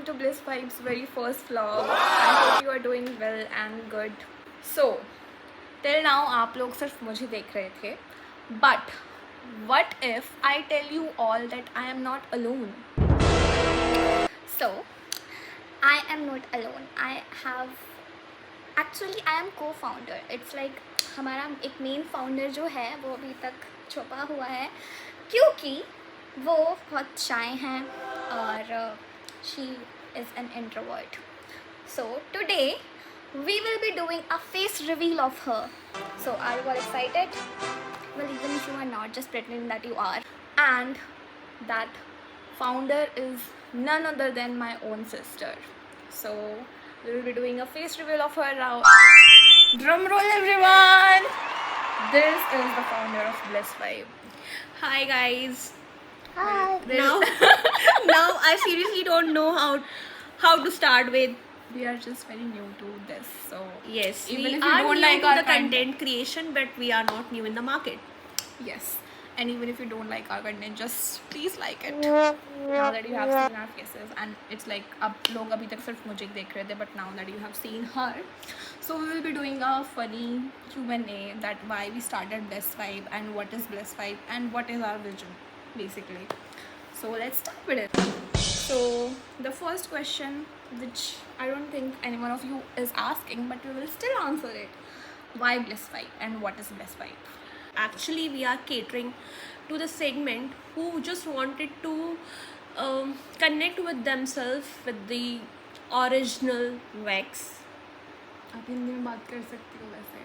welcome to Bliss Vibes very first vlog. I hope you are doing well and good. So, till now आप लोग सिर्फ मुझे देख रहे थे. But what if I tell you all that I am not alone? So, I am not alone. I am co-founder. It's like हमारा एक main founder जो है वो अभी तक छुपा हुआ है क्योंकि वो बहुत शाय हैं और she is an introvert. So today we will be doing a face reveal of her. So are you all excited? Well, even if you are not, just pretend that you are. And that founder is none other than my own sister. So we will be doing a face reveal of her now. Drum roll, everyone! This is the founder of Bliss Vibe. Hi guys. Hi. Now I seriously don't know how to start with. We are just very new to this, so Yes, even we if you are don't new like to our the content creation, but we are not new in the market. yes. And even if you don't like our content, just please like it. Now that you have seen our faces, and it's like अब लोग अभी तक सिर्फ मुझे देख रहे थे, but now that you have seen her, so we will be doing a funny Q&A that why we started Bliss Vibe and what is Bliss Vibe and what is our vision, basically. So let's start with it. So the first question, which I don't think any one of you is asking, but we will still answer it. Why Bliss Vibe and what is Bliss Vibe? Actually, we are catering to the segment who just wanted to connect with themselves with the original wax. आप हिंदी में बात कर सकती हो वैसे.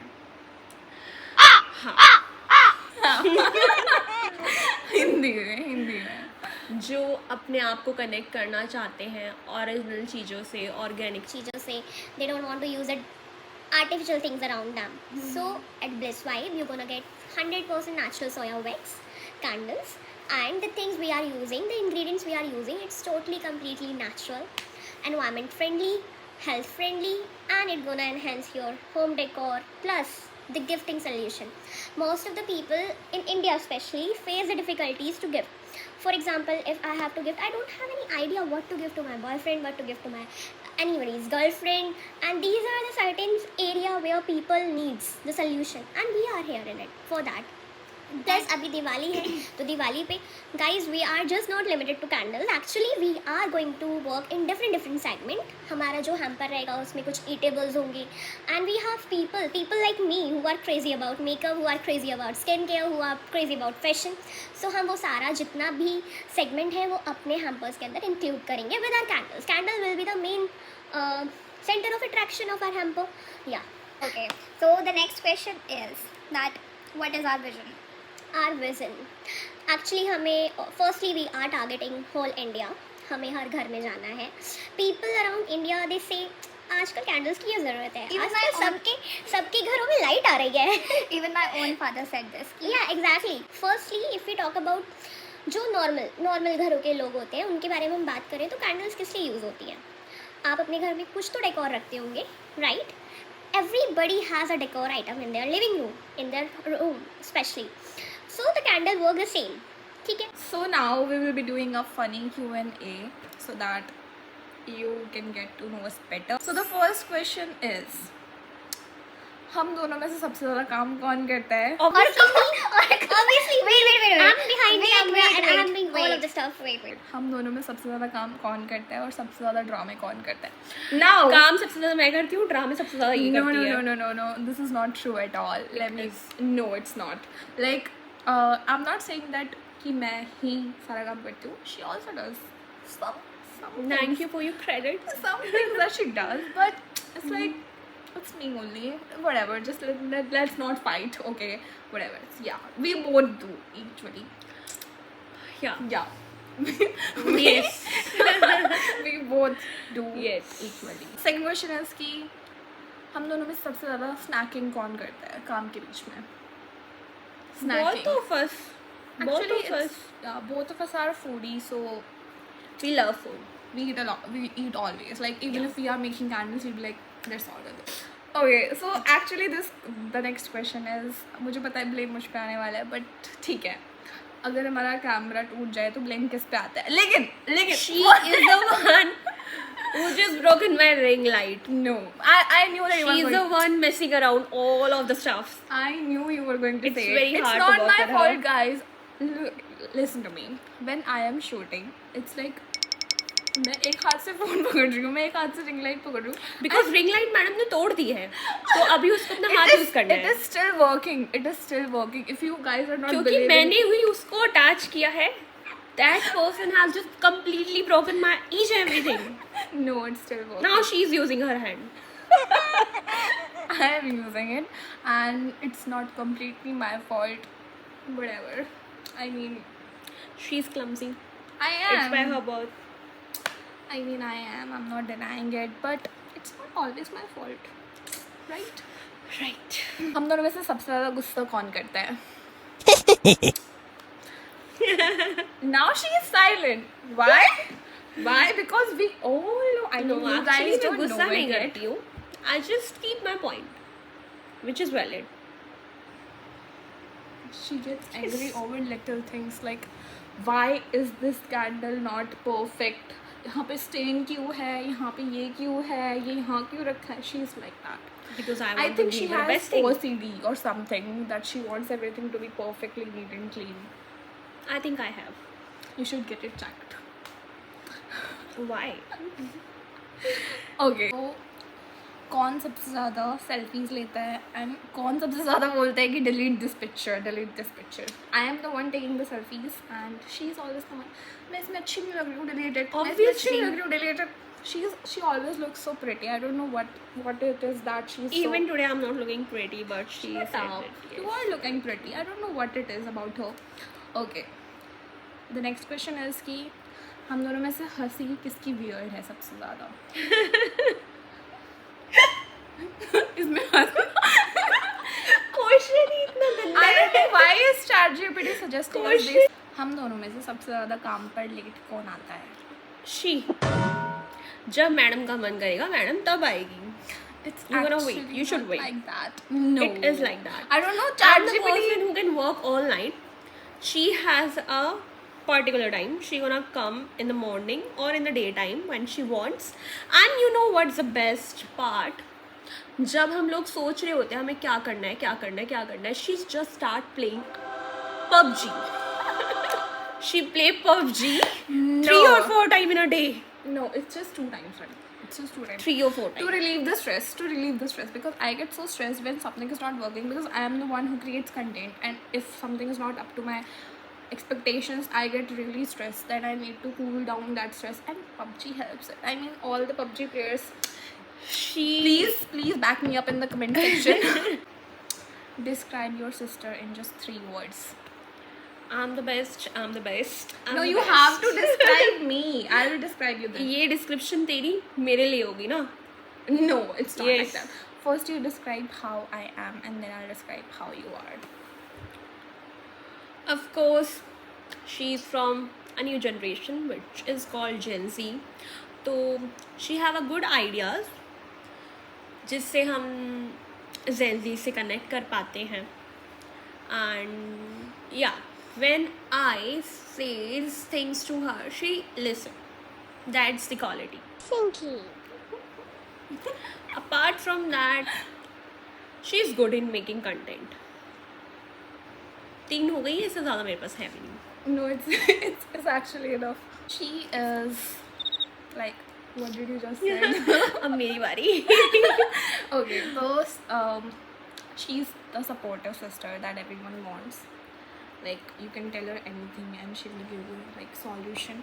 हिंदी में जो अपने आप को कनेक्ट करना चाहते हैं ओरिजिनल चीज़ों से, ऑर्गेनिक चीज़ों से. They don't want to use it artificial things around them. So at Bliss Vibe you're gonna get 100% natural soya wax, candles, and the things we are using, the ingredients we are using, it's totally completely natural, environment friendly, health friendly, and it's gonna enhance your home decor plus the gifting solution. Most of the people in India especially face the difficulties to gift. For example, if I have to gift, I don't have any idea what to give to my boyfriend, what to give to my anybody's girlfriend, and these are the certain area where people needs the solution, and we are here in it for that. Plus अभी दिवाली है तो दिवाली पे guys we are just not limited to candles. Actually we are going to work in different segment. हमारा जो hamper रहेगा उसमें कुछ eatables होंगे, and we have people like me who are crazy about makeup, who are crazy about skin care, who are crazy about fashion. So हम वो सारा जितना भी segment है वो अपने hampers के अंदर include करेंगे with our candles. Candle will be the main center of attraction of our hamper. Yeah. Okay, so the next question is that what is our vision? Our vision. Actually हमें firstly we are targeting whole India. हमें हर घर में जाना है. People around India they say आजकल candles की ज़रूरत है. आजकल सबके घरों में लाइट आ रही है. Even my own father said this. Yeah, exactly. Firstly, if we talk about जो नॉर्मल घरों के लोग होते हैं उनके बारे में हम बात करें तो कैंडल्स किस लिए यूज़ होती हैं. आप अपने घर में कुछ तो डेकोर रखते होंगे, right? Everybody has a decor item in their living room, in their room especially. So the candle work the same. ठीक है? So now we will be doing a funny Q&A so that you can get to know us better. So the first question is, हम दोनों में से सबसे ज़्यादा काम कौन करता है? Obviously, wait. I'm behind the camera and I'm doing all of the stuff. Wait. हम दोनों में सबसे ज़्यादा काम कौन करता है और सबसे ज़्यादा ड्रामे कौन करता है? Now काम सबसे ज़्यादा मैं करती हूँ, ड्रामे सबसे ज़्यादा ये करती है. No. This is not true at all. No, it's not. Like, I'm not saying that कि मैं ही सारा काम करती हूँ. She also does some Thank you for your credit. some things that she does, but it's like it's me only. Whatever, just let's not fight, okay? Whatever. Yeah, we both do equally. Yeah. Yes. We both do Yes. equally. Second question is कि हम दोनों में सबसे ज़्यादा snacking कौन करता है काम के बीच में? Both of us. Actually, both of us are foodies, so We love food. we eat a lot. We eat always. Like even if we are making candles, we'll be like, let's order this. Okay, so actually the next question is, मुझे पता है blame मुझ पे आने वाला है, but ठीक है. अगर हमारा कैमरा टूट जाए तो ब्लेम किस पे आता है? लेकिन She is the one who just broken my ring light. No, I knew that you were She's going. the one messing around all of the stuff. I knew you were going to It's say very it. hard It's to not work my with her. fault, guys. Listen to me. When I am shooting, it's like मैं एक हाथ से phone पकड़ रही हूँ, मैं एक हाथ से रिंग लाइट पकड़ रही हूँ. Because ring light मैडम ने तोड़ दी है, तो अभी उसको अपना हाथ यूज करना It है. is still working. It is still working. If you guys are not क्योंकि believing. मैंने ही उसको अटैच किया है. That person has just completely broken my each and everything. No, it's still working. Now she's using her hand. I am using it, and it's not completely my fault. Whatever. I mean, She's clumsy. I am. It's by her birth. I mean, I am. I'm not denying it, but it's not always my fault, right? Right. हम दोनों में से सबसे ज़्यादा गुस्सा कौन करता है? Now she is silent. Why? Why? Because we all know. I know No, you actually guys मैं don't गुस्सा know नहीं it yet. करती हूँ. I just keep my point, which is valid. She gets angry over little things like, why is this candle not perfect? यहाँ पे stain क्यों है? यहाँ पे ये क्यों है? ये यहाँ क्यों रखा है? She's like that. Because I I want think to she be the has best thing. OCD or something that she wants everything to be perfectly neat and clean. I think I have. You should get it checked. Why? Okay. तो कौन सबसे ज़्यादा selfies लेता है and कौन सबसे ज़्यादा बोलता है कि delete this picture. I am the one taking the selfies and she is always the one. मैं इसमें अच्छी नहीं लग रही हूँ, डिलीट इट. मैं इसमें अच्छी नहीं लग रही हूँ, delete it. She always looks so pretty. I don't know what it is that she's Even so... today I'm not looking pretty, but she Shut said up. it. You are looking pretty. I don't know what it is about her. Okay. The next question is कि हम दोनों में से हंसी किसकी weird है सबसे ज़्यादा? इसमें Question ही इतना गंदा I don't है. know why is ChatGPT suggesting us this. हम दोनों में से सबसे ज़्यादा काम पर लेट कौन आता है? She. जब मैडम का मन करेगा मैडम तब आएगी. It's You're gonna actually wait. You should not wait. like that. No. It is like that. I don't know. I'm the ChatGPT. person who can work all night. She has a particular time. She gonna come in the morning or in the daytime when she wants. And you know what's the best part? जब हम लोग सोच रहे होते हैं हमें क्या करना है, she just start playing PUBG. She play PUBG 3 or 4 times in a day. No, it's just 2 times, right? It's just 2 times. 3 or 4 To times. relieve the stress, because I get so stressed when something is not working, because I am the one who creates content, and if something is not up to my expectations, I get really stressed. Then I need to cool down that stress, and PUBG helps it. I mean, all the PUBG players, please back me up in the comment section. Describe your sister in just 3 words. I'm the best. I'm No, the you best. have to describe me. I will describe you then. ये description तेरी मेरे लिए होगी ना? No, it's not like Yes. that. First you describe how I am, and then I'll describe how you are. Of course, she's from a new generation which is called Gen Z. तो she have a good ideas जिससे हम Gen Z से connect कर पाते हैं. And yeah, when I say things to her, she listen. That's the quality. Thank you. Apart from that, she's good in making content. 3 हो गई है, इससे ज़्यादा मेरे पास है भी नहीं. No, it's actually enough. She is like, what did you just say? अब मेरी बारी. Okay, so she's the supportive sister that everyone wants. Like you can tell her anything and she will give you like solution.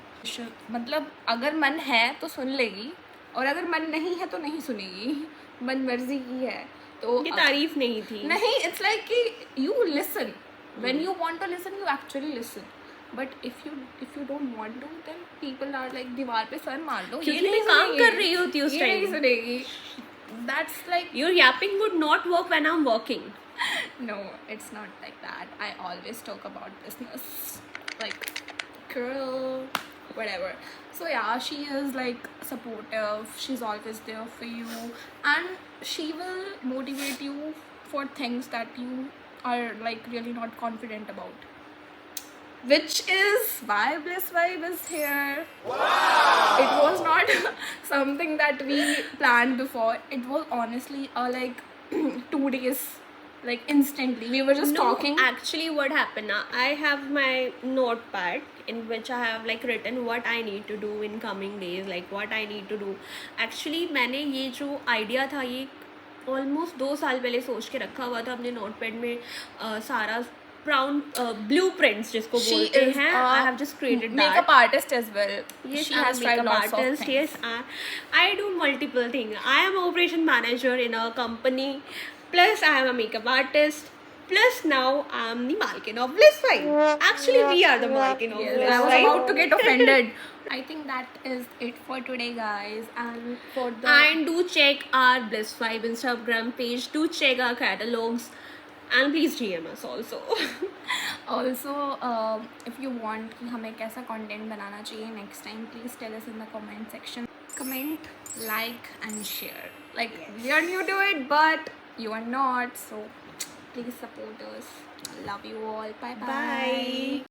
मतलब अगर मन है तो सुन लेगी, और अगर मन नहीं है तो नहीं सुनेगी. मन मर्जी की है तो ये तारीफ नहीं थी. नहीं, it's like कि you listen. When you want to listen, you actually listen. But if you don't want to, then people are like दीवार पे सर मार दो. क्योंकि मैं काम कर रही होती हूँ उस ये नहीं time. सुनेगी. That's like Your yapping would not work when I'm working. no, it's not like that. I always talk about business, like girl, whatever. So yeah, she is like supportive. She's always there for you, and she will motivate you for things that you are like really not confident about. which is why Bliss Vibe is here. It was not something that we planned before. It was honestly like 2 days, like instantly. We were just talking. Actually, what happened now? I have my notepad in which I have like written what I need to do in coming days, like what I need to do. Actually, मैंने ये जो idea था ये almost 2 साल पहले सोच के रखा हुआ था अपने notepad में सारा brown blueprints जिसको She बोलते is हैं. a I have just created that. makeup artist as well. Yes, She I'm has a tried makeup lots of artist. things. Yes, I do multiple things. I am an operation manager in a company. Plus, I am a makeup artist. Plus, now I am the Malkin of Bliss Vibe. Actually, we are the Malkin of Yes, Bliss I was Vibe. about to get offended. I think that is it for today, guys. And for the And do check our Bliss Vibe Instagram page. Do check our catalogs. And please DM us also. also, if you want कि हमें कैसा content बनाना चाहिए next time, please tell us in the comment section. Comment, like, and share. Like we are new to it, but you are not. So please support us. Love you all. Bye bye. Bye.